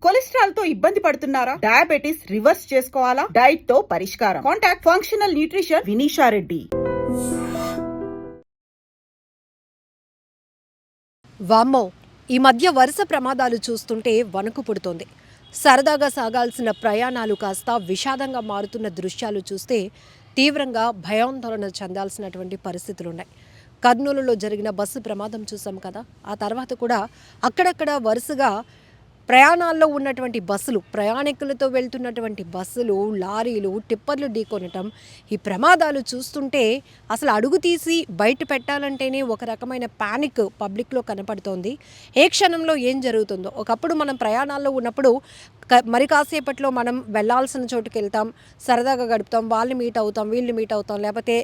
Cholesterol తో ఇబ్బంది పడుతున్నారా? డయాబెటిస్ రివర్స్ చేసుకోవాలా? డైట్ తో పరిష్కారం. Contact functional nutrition Vinisha Reddy. వామ్మో, ఈ మధ్య వరుస ప్రమాదాలు చూస్తుంటే వణుకు పుడుతోంది. సరదాగా సాగాల్సిన ప్రయాణాలు కాస్త విషాదంగా మారుతున్న దృశ్యాలు చూస్తే తీవ్రంగా భయాందోళన చెందాల్సినటువంటి పరిస్థితులున్నాయి. కర్నూలులో జరిగిన బస్సు ప్రమాదం చూసాం కదా, ఆ తర్వాత కూడా అక్కడక్కడ వరుసగా ప్రయాణాల్లో ఉన్నటువంటి బస్సులు, ప్రయాణికులతో వెళ్తున్నటువంటి బస్సులు, లారీలు, టిప్పర్లు ఢీకొనటం, ఈ ప్రమాదాలు చూస్తుంటే అసలు అడుగు తీసి బయట పెట్టాలంటేనే ఒక రకమైన ప్యానిక్ పబ్లిక్లో కనపడుతోంది. ఏ క్షణంలో ఏం జరుగుతుందో. ఒకప్పుడు మనం ప్రయాణాల్లో ఉన్నప్పుడు మరి కాసేపట్లో మనం వెళ్ళాల్సిన చోటుకి వెళ్తాం, సరదాగా గడుపుతాం, వాళ్ళని మీట్ అవుతాం, వీళ్ళు మీట్ అవుతాం, లేకపోతే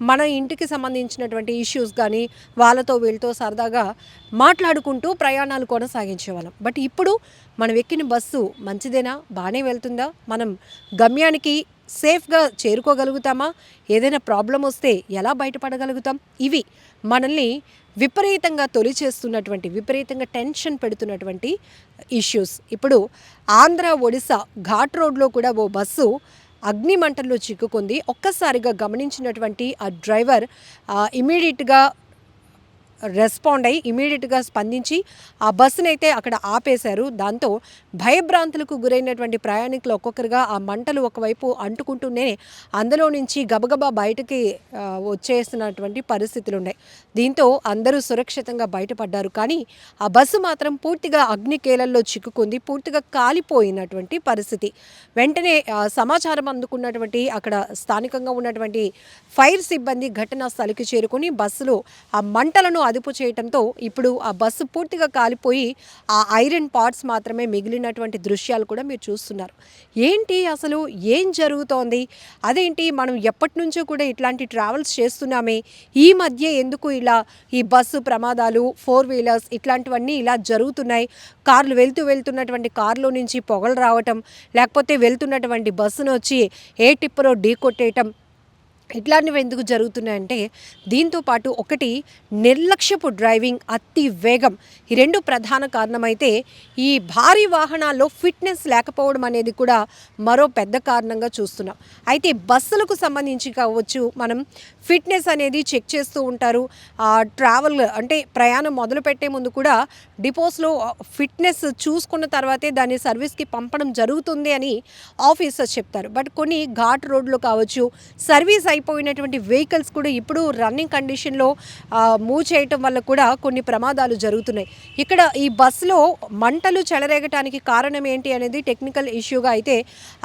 మన ఇంటికి సంబంధించినటువంటి ఇష్యూస్ కానీ వాళ్ళతో వీళ్ళతో సరదాగా మాట్లాడుకుంటూ ప్రయాణాలు కొనసాగించేవాళ్ళం. బట్ ఇప్పుడు మనం ఎక్కిన బస్సు మంచిదేనా, బాగానే వెళ్తుందా, మనం గమ్యానికి సేఫ్గా చేరుకోగలుగుతామా, ఏదైనా ప్రాబ్లం వస్తే ఎలా బయటపడగలుగుతాం, ఇవి మనల్ని విపరీతంగా తొలిచేస్తున్నటువంటి, విపరీతంగా టెన్షన్ పెడుతున్నటువంటి ఇష్యూస్. ఇప్పుడు ఆంధ్ర ఒడిశా ఘాట్ రోడ్లో కూడా ఓ బస్సు అగ్నిమంటల్లో చిక్కుకుంది. ఒక్కసారిగా గమనించినటువంటి ఆ డ్రైవర్ ఇమీడియట్గా రెస్పాండ్ అయ్యి ఇమీడియట్గా స్పందించి ఆ బస్సును అయితే అక్కడ ఆపేశారు. దాంతో భయభ్రాంతులకు గురైనటువంటి ప్రయాణికులు ఒక్కొక్కరుగా ఆ మంటలు ఒకవైపు అంటుకుంటూనే అందులో నుంచి గబగబా బయటకి వచ్చేసినటువంటి పరిస్థితులు ఉన్నాయి. దీంతో అందరూ సురక్షితంగా బయటపడ్డారు. కానీ ఆ బస్సు మాత్రం పూర్తిగా అగ్నికేలల్లో చిక్కుకుంది, పూర్తిగా కాలిపోయినటువంటి పరిస్థితి. వెంటనే సమాచారం అందుకున్నటువంటి అక్కడ స్థానికంగా ఉన్నటువంటి ఫైర్ సిబ్బంది ఘటనా స్థలికి చేరుకుని బస్సులో ఆ మంటలను అదుపు చేయడంతో ఇప్పుడు ఆ బస్సు పూర్తిగా కాలిపోయి ఆ ఐరన్ పార్ట్స్ మాత్రమే మిగిలినటువంటి దృశ్యాలు కూడా మీరు చూస్తున్నారు. ఏంటి అసలు ఏం జరుగుతోంది? అదేంటి, మనం ఎప్పటి నుంచో కూడా ఇట్లాంటి ట్రావెల్స్ చేస్తున్నామే, ఈ మధ్య ఎందుకు ఇలా ఈ బస్సు ప్రమాదాలు, 4 వీలర్స్ ఇట్లాంటివన్నీ ఇలా జరుగుతున్నాయి? కార్లు వెళ్తున్నటువంటి కారులో నుంచి పొగలు రావటం, లేకపోతే వెళ్తున్నటువంటి బస్సును వచ్చి ఏ టిప్పరో ఢీకొట్టేయటం, ఇట్లాంటివి ఎందుకు జరుగుతున్నాయంటే దీంతోపాటు ఒకటి నిర్లక్ష్యపు డ్రైవింగ్, అతి వేగం, ఈ రెండు ప్రధాన కారణమైతే ఈ భారీ వాహనాల్లో ఫిట్నెస్ లేకపోవడం అనేది కూడా మరో పెద్ద కారణంగా చూస్తున్నాం. అయితే బస్సులకు సంబంధించి కావచ్చు, మనం ఫిట్నెస్ అనేది చెక్ చేస్తూ ఉంటారు. ట్రావెల్ అంటే ప్రయాణం మొదలుపెట్టే ముందు కూడా డిపోస్లో ఫిట్నెస్ చూసుకున్న తర్వాతే దాన్ని సర్వీస్కి పంపడం జరుగుతుంది అని ఆఫీసర్స్ చెప్తారు. బట్ కొన్ని ఘాట్ రోడ్లు కావచ్చు, సర్వీస్ అయిపోయినటువంటి వెహికల్స్ కూడా ఇప్పుడు రన్నింగ్ కండిషన్లో మూవ్ చేయటం వల్ల కూడా కొన్ని ప్రమాదాలు జరుగుతున్నాయి. ఇక్కడ ఈ బస్సులో మంటలు చెలరేగటానికి కారణం ఏంటి అనేది టెక్నికల్ ఇష్యూగా అయితే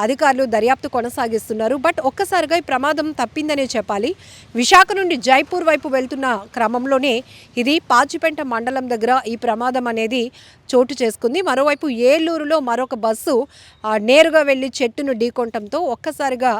అధికారులు దర్యాప్తు కొనసాగిస్తున్నారు. బట్ ఒక్కసారిగా ఈ ప్రమాదం తప్పిందనే చెప్పాలి. విశాఖ నుండి జైపూర్ వైపు వెళ్తున్న క్రమంలోనే ఇది పాచిపెంట మండలం దగ్గర ఈ ప్రమాదం అనేది చోటు చేసుకుంది. మరోవైపు ఏలూరులో మరొక బస్సు నేరుగా వెళ్ళి చెట్టును ఢీకొనటంతో ఒక్కసారిగా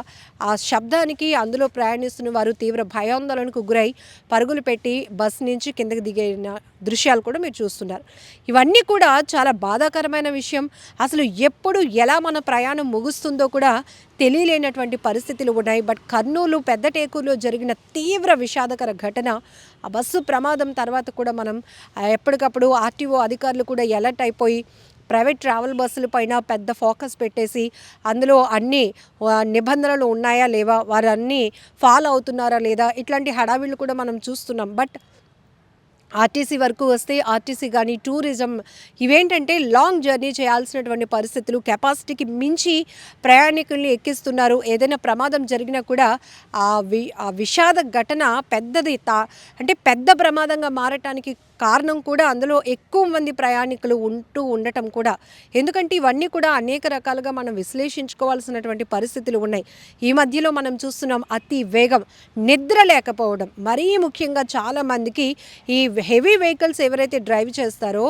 ఆ శబ్దానికి అందులో ప్రయాణిస్తున్న వారు తీవ్ర భయాందోళనకు గురై పరుగులు పెట్టి బస్సు నుంచి కిందకి దిగిన దృశ్యాలు కూడా మీరు చూస్తున్నారు. ఇవన్నీ కూడా చాలా బాధాకరమైన విషయం. అసలు ఎప్పుడు ఎలా మన ప్రయాణం ముగుస్తుందో కూడా తెలియలేనటువంటి పరిస్థితులు ఉన్నాయి. బట్ కర్నూలు పెద్దటేకూరులో జరిగిన తీవ్ర విషాదకర ఘటన, ఆ బస్సు ప్రమాదం తర్వాత కూడా మనం ఎప్పటికప్పుడు ఆర్టీఓ అధికారులు కూడా అలర్ట్ అయిపోయి ప్రైవేట్ ట్రావెల్ బస్సుల పైన పెద్ద ఫోకస్ పెట్టేసి అందులో అన్ని నిబంధనలు ఉన్నాయా లేవా, వారు అన్నీ ఫాలో అవుతున్నారా లేదా, ఇట్లాంటి హడావిళ్ళు కూడా మనం చూస్తున్నాం. బట్ ఆర్టీసీ వరకు వస్తే ఆర్టీసీ కానీ టూరిజం ఇవేంటంటే లాంగ్ జర్నీ చేయాల్సినటువంటి పరిస్థితులు, కెపాసిటీకి మించి ప్రయాణికుల్ని ఎక్కిస్తున్నారు. ఏదైనా ప్రమాదం జరిగినా కూడా ఆ విషాద ఘటన పెద్దది అంటే పెద్ద ప్రమాదంగా మారటానికి కారణం కూడా అందులో ఎక్కువ మంది ప్రయాణికులు ఉండటం కూడా. ఎందుకంటే ఇవన్నీ కూడా అనేక రకాలుగా మనం విశ్లేషించుకోవాల్సినటువంటి పరిస్థితులు ఉన్నాయి. ఈ మధ్యలో మనం చూస్తున్నాం అతి వేగం, నిద్ర లేకపోవడం, మరీ ముఖ్యంగా చాలామందికి ఈ హెవీ వెహికల్స్ ఎవరైతే డ్రైవ్ చేస్తారో,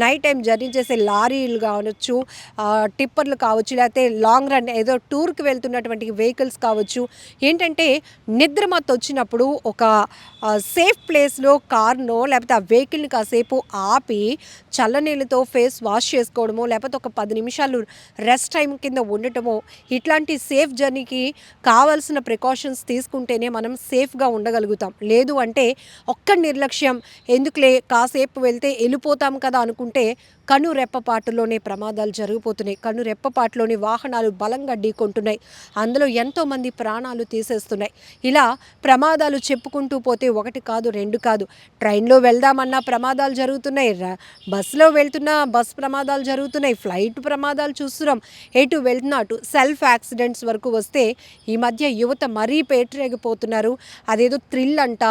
నైట్ టైం జర్నీ చేసే లారీలు కావచ్చు, టిప్పర్లు కావచ్చు, లేకపోతే లాంగ్ రన్ ఏదో టూర్కి వెళ్తున్నటువంటి వెహికల్స్ కావచ్చు, ఏంటంటే నిద్రమత్తు వచ్చినప్పుడు ఒక సేఫ్ ప్లేస్లో కార్నో లేకపోతే ఆ వెహికల్ని కాసేపు ఆపి చల్లనీళ్ళతో ఫేస్ వాష్ చేసుకోవడమో, లేకపోతే ఒక 10 నిమిషాలు రెస్ట్ టైం కింద ఉండటమో, ఇట్లాంటి సేఫ్ జర్నీకి కావాల్సిన ప్రికాషన్స్ తీసుకుంటేనే మనం సేఫ్గా ఉండగలుగుతాం. లేదు అంటే ఒక్క నిర్లక్ష్యం, ఎందుకులే కాసేపు వెళ్తే వెళ్ళిపోతాం కదా అనుకుంటే కను రెప్పపాటులోనే ప్రమాదాలు జరిగిపోతున్నాయి. కను రెప్పపాటులోని వాహనాలు బలంగా ఢీకొంటున్నాయి. అందులో ఎంతోమంది ప్రాణాలు తీసేస్తున్నాయి. ఇలా ప్రమాదాలు చెప్పుకుంటూ పోతే ఒకటి కాదు, రెండు కాదు. ట్రైన్లో వెళ్దామన్నా ప్రమాదాలు జరుగుతున్నాయి, బస్సులో వెళ్తున్నా బస్ ప్రమాదాలు జరుగుతున్నాయి, ఫ్లైట్ ప్రమాదాలు చూస్తున్నాం. ఎటు వెళ్తున్నా అటు సెల్ఫ్ యాక్సిడెంట్స్ వరకు వస్తే ఈ మధ్య యువత మరీ పేటరేగిపోతున్నారు. అదేదో థ్రిల్ అంట,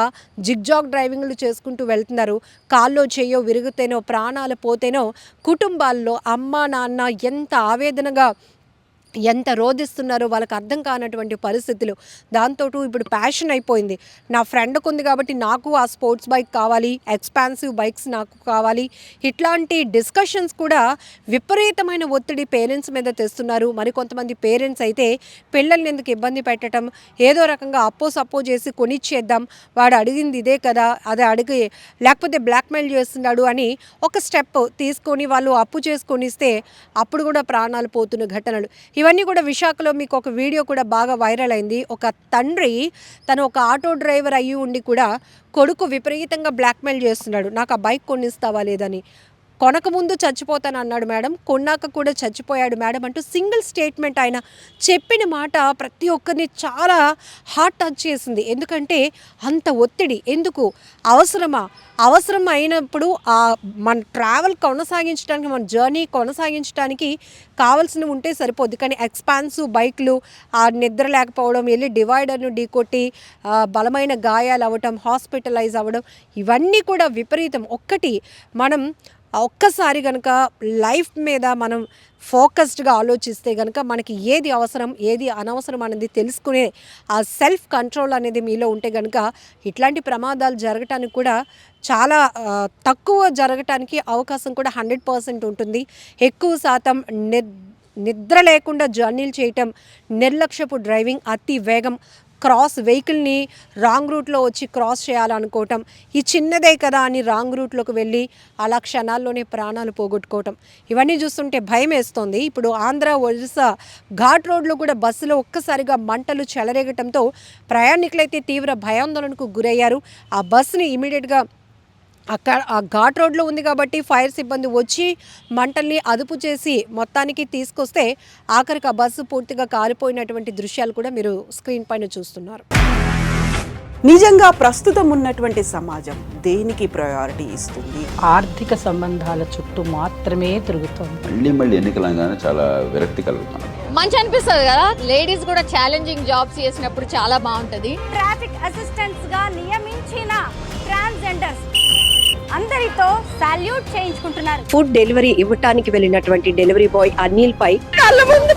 జిగ్జాగ్ డ్రైవింగ్లు చేసుకుంటూ వెళ్తున్నారు. కాల్లో చేయో విరిగితేనో, ప్రాణాలు పోతేనో కుటుంబాల్లో అమ్మ నాన్న ఎంత ఆవేదనగా ఎంత రోధిస్తున్నారో వాళ్ళకి అర్థం కానటువంటి పరిస్థితులు. దాంతో ఇప్పుడు ప్యాషన్ అయిపోయింది. నా ఫ్రెండ్కి ఉంది కాబట్టి నాకు ఆ స్పోర్ట్స్ బైక్ కావాలి, ఎక్స్పాన్సివ్ బైక్స్ నాకు కావాలి. ఇట్లాంటి డిస్కషన్స్ కూడా విపరీతమైన ఒత్తిడి పేరెంట్స్ మీద తెస్తున్నారు. మరికొంతమంది పేరెంట్స్ అయితే పిల్లల్ని ఎందుకు ఇబ్బంది పెట్టడం, ఏదో రకంగా అప్పో చేసి కొనిచ్చేద్దాం, వాడు అడిగింది ఇదే కదా, అది అడిగి లేకపోతే బ్లాక్మెయిల్ చేస్తున్నాడు అని ఒక స్టెప్ తీసుకొని వాళ్ళు అప్పు చేసుకొని ఇస్తే అప్పుడు కూడా ప్రాణాలు పోతున్న ఘటనలు. ఇవన్నీ కూడా విశాఖలో మీకు ఒక వీడియో కూడా బాగా వైరల్ అయింది. ఒక తండ్రి తను ఒక ఆటో డ్రైవర్ అయ్యి ఉండి కూడా కొడుకు విపరీతంగా బ్లాక్మెయిల్ చేస్తున్నాడు, నాకు ఆ బైక్ కొనిస్తావా లేదని. కొనకముందు చచ్చిపోతాను అన్నాడు మేడం, కొన్నాక కూడా చచ్చిపోయాడు మేడం అంటూ సింగిల్ స్టేట్మెంట్ ఆయన చెప్పిన మాట ప్రతి ఒక్కరిని చాలా హార్ట్ టచ్ చేసింది. ఎందుకంటే అంత ఒత్తిడి ఎందుకు, అవసరమా? అవసరం అయినప్పుడు మన ట్రావెల్ కొనసాగించడానికి, మన జర్నీ కొనసాగించడానికి కావాల్సినవి ఉంటే సరిపోద్ది. కానీ ఎక్స్పాన్సివ్ బైక్లు, ఆ నిద్ర లేకపోవడం, వెళ్ళి డివైడర్ను ఢీకొట్టి బలమైన గాయాలు అవ్వటం, హాస్పిటలైజ్ అవ్వడం, ఇవన్నీ కూడా విపరీతం. మనం ఒక్కసారి కనుక లైఫ్ మీద మనం ఫోకస్డ్గా ఆలోచిస్తే కనుక మనకి ఏది అవసరం ఏది అనవసరం అనేది తెలుసుకునే ఆ సెల్ఫ్ కంట్రోల్ అనేది మీలో ఉంటే కనుక ఇట్లాంటి ప్రమాదాలు జరగటానికి కూడా చాలా తక్కువ జరగటానికి అవకాశం కూడా 100% ఉంటుంది. ఎక్కువ శాతం నిద్ర లేకుండా జర్నీలు చేయటం, నిర్లక్ష్యపు డ్రైవింగ్, అతి వేగం, క్రాస్ వెహికల్ని రాంగ్ రూట్లో వచ్చి క్రాస్ చేయాలనుకోవటం, ఈ చిన్నదే కదా అని రాంగ్ రూట్లోకి వెళ్ళి అలా క్షణాల్లోనే ప్రాణాలు పోగొట్టుకోవటం, ఇవన్నీ చూస్తుంటే భయం వేస్తోంది. ఇప్పుడు ఆంధ్ర ఒరిస్సా ఘాట్ రోడ్లో కూడా బస్సులో ఒక్కసారిగా మంటలు చెలరేగటంతో ప్రయాణికులైతే తీవ్ర భయాందోళనకు గురయ్యారు. ఆ బస్సుని ఇమీడియట్గా అక్కడ ఆ ఘాట్ రోడ్లో ఉంది కాబట్టి ఫైర్ సిబ్బంది వచ్చి మంటల్ని అదుపు చేసి మొత్తానికి తీసుకొస్తే ఆఖరికి ఆ బస్సు పూర్తిగా కాలిపోయినటువంటి దృశ్యాలు కూడా మీరు స్క్రీన్ పైన చూస్తున్నారు. నిజంగా ప్రస్తుతం ఉన్నటువంటి సమాజం దేనికి ప్రయారిటీ ఇస్తుంది? ఆర్థిక సంబంధాల చుట్టూ మాత్రమే తిరుగుతోంది. మళ్ళీ ఎన్నికలంగానే చాలా విరక్తి కలుగుతున్నాం. మంచి అనిపిస్తుంది కదా, లేడీస్ కూడా ఛాలెంజింగ్ జాబ్స్ చేసినప్పుడు చాలా బాగుంటది. ట్రాఫిక్ అసిస్టెంట్స్ గా నియమించిన ట్రాన్స్జెండర్స్ అందరితో సాల్యూట్ చేయించుకుంటున్నారు. ఫుడ్ డెలివరీ ఇవ్వటానికి వెళ్ళినటువంటి డెలివరీ బాయ్ అనిల్ పై కళ్ళ ముందు